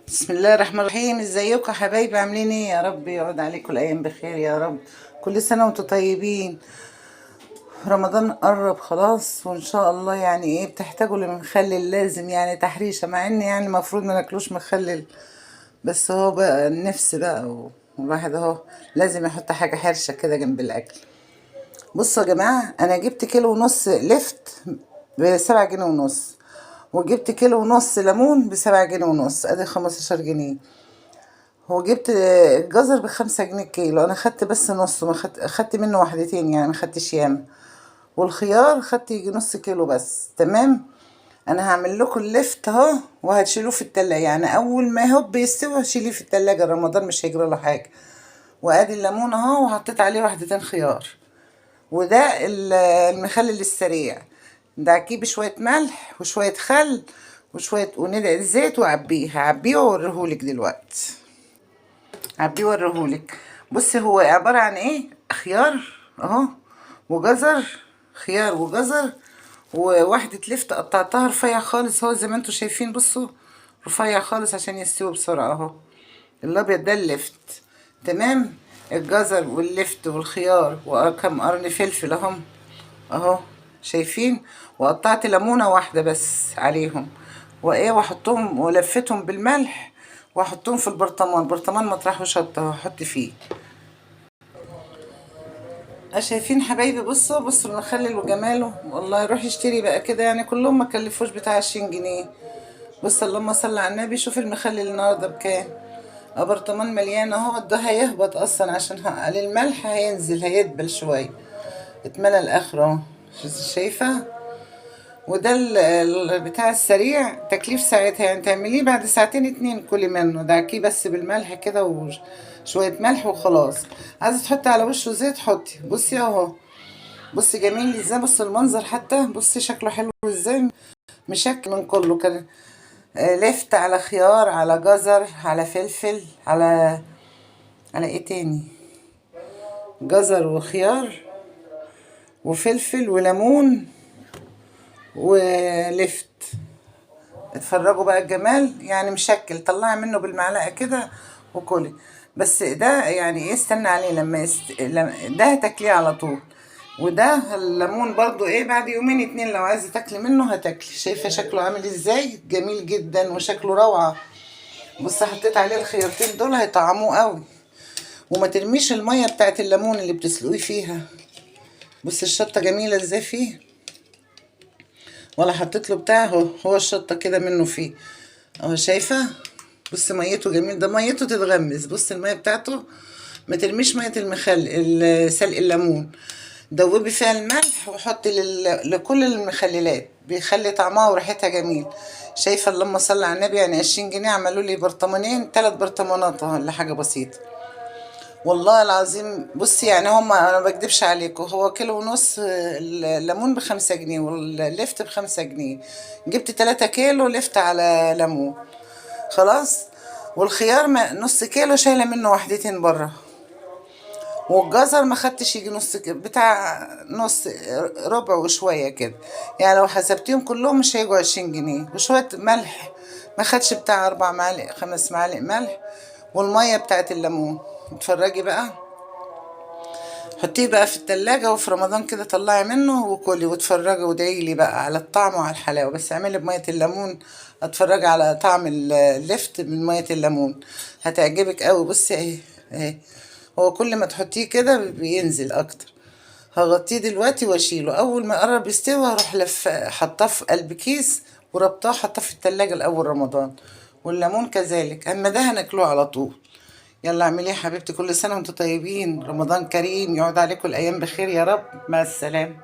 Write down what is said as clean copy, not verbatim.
بسم الله الرحمن الرحيم. ازيكم يا حبايبي؟ عاملين ايه؟ يا رب يقعد عليكم الايام بخير يا رب. كل سنه وانتم طيبين. رمضان قرب خلاص وان شاء الله. يعني ايه بتحتاجوا لمخلل؟ لازم يعني تحريشه، مع ان يعني المفروض ما ناكلوش مخلل، بس هو بقى النفس بقى، والواحد اهو لازم يحط حاجه حرشه كده جنب الاكل. بصوا يا جماعه، انا جبت كيلو ونص لفت ب7 جنيه ونص، وجبت كيلو ونص ليمون ب7 جنيه ونص، ادي 15 جنيه. هو جبت الجزر ب5 جنيه كيلو، انا خدت بس نص، ما خدت منه وحدتين يعني، ما خدتش ياما. والخيار خدت يجي نص كيلو بس. تمام. انا هعمل لكم اللفت اهو، وهتشيلوه في التلاجة، يعني اول ما هوب يستوي هشيليه في التلاجة، رمضان مش هيجرى له حاجه. وادي الليمون اهو، وحطيت عليه وحدتين خيار. وده المخلل السريع. دعكيه بشويه ملح وشويه خل وشويه وندعه زيت، وعبيه هعبيه واوريهولك دلوقتي. عبيه وريهولك. بصي هو عبارة عن ايه؟ خيار اهو، وجزر، خيار وجزر، وواحدة لفت قطعتها رفيع خالص اهو زي ما انتوا شايفين. بصوا رفيع خالص عشان يستوي بسرعة اهو. الابيض ده اللفت. تمام. الجزر واللفت والخيار وكم قرن فلفل اهم اهو، شايفين؟ وقطعت ليمونه واحده بس عليهم، وايه، واحطهم ولفتهم بالملح، واحطهم في البرطمان مطرح وشطه هحط فيه. شايفين حبايبي؟ بصوا المخلل وجماله، والله روح اشتري بقى كده، يعني كلهم ما كلفوش بتاع 20 جنيه. بص اللهم صل على النبي، شوف المخلل النهارده بكام. برطمان مليان اهو، ده هيهبط اصلا عشان عليه الملح، هينزل هيدبل شويه. اتملى الاخر اهو، شايفه؟ وده بتاع السريع، تكليف ساعتها يعني، تعمليه بعد ساعتين اتنين كلي منه، دعكيه بس بالملح كده وشوية ملح وخلاص. عايزة تحطي على وشه زيت حطي. بصي اهو، بصي جميل ازاي، بصي المنظر حتى، بصي شكله حلو ازاي، مشكل من كله كده. لفت على خيار على جزر على فلفل على ايه تاني، جزر وخيار وفلفل وليمون ولفت. اتفرجوا بقى الجمال، يعني مشكل، طلعي منه بالمعلقه كده وكلي. بس ده يعني ايه، استنى عليه ده هتاكليه على طول. وده الليمون برضو ايه، بعد يومين اتنين لو عايزه تاكلي منه هتاكلي. شايفه شكله عامل ازاي؟ جميل جدا وشكله روعه. بص حطيت عليه الخيارتين دول هيطعموه قوي. وما ترميش الميه بتاعت الليمون اللي بتسلقيه فيها. بص الشطه جميله ازاي فيه، ولا حطيت له بتاع، هو الشطه كده منه فيه اهو، شايفه؟ بص ميته جميل، ده ميته تتغمس. بص الميه بتاعته، ما ترميش ميه سلق الليمون. دوبي فيها الملح وحطي لكل المخللات، بيخلي طعمها وريحتها جميل. شايفه؟ اللهم صل على النبي، يعني 20 جنيه عملوا لي برطمانين، 3 برطمانات اهو، ولا حاجه بسيطه. والله العظيم. بصي يعني هما، انا ما بكدبش عليكم، هو كيلو ونص الليمون ب5 جنيه، واللفت ب5 جنيه. جبت 3 كيلو لفت على ليمون. خلاص. والخيار نص كيلو شايله منه وحدتين بره. والجزر ما خدتش يجي نص كيلو، بتاع نص، ربع وشويه كده. يعني لو حسبتيهم كلهم مش هيجوا 20 جنيه. وشويه ملح، ما خدش بتاع 4 معالق 5 معالق ملح. والميه بتاعت الليمون. اتفرجي بقى. حطيه بقى في التلاجة، وفي رمضان كده طلعي منه وكلي واتفرجي وادعيلي بقى على الطعم وعلى الحلاوة. بس اعملي بمية الليمون، اتفرجي على طعم اللفت من مية الليمون، هتعجبك قوي. بصي اهي. هو كل ما تحطيه كده بينزل اكتر. هغطيه دلوقتي واشيله، اول ما يقرب يستوي هروح حطاه في قلب كيس وربطاه، حطاه في التلاجة لاول رمضان. والليمون كذلك، اما ده هناكله على طول. يلا اعملي يا حبيبتي، كل سنة وانتم طيبين، رمضان كريم، يقعد عليكم الأيام بخير يا رب. مع السلامة.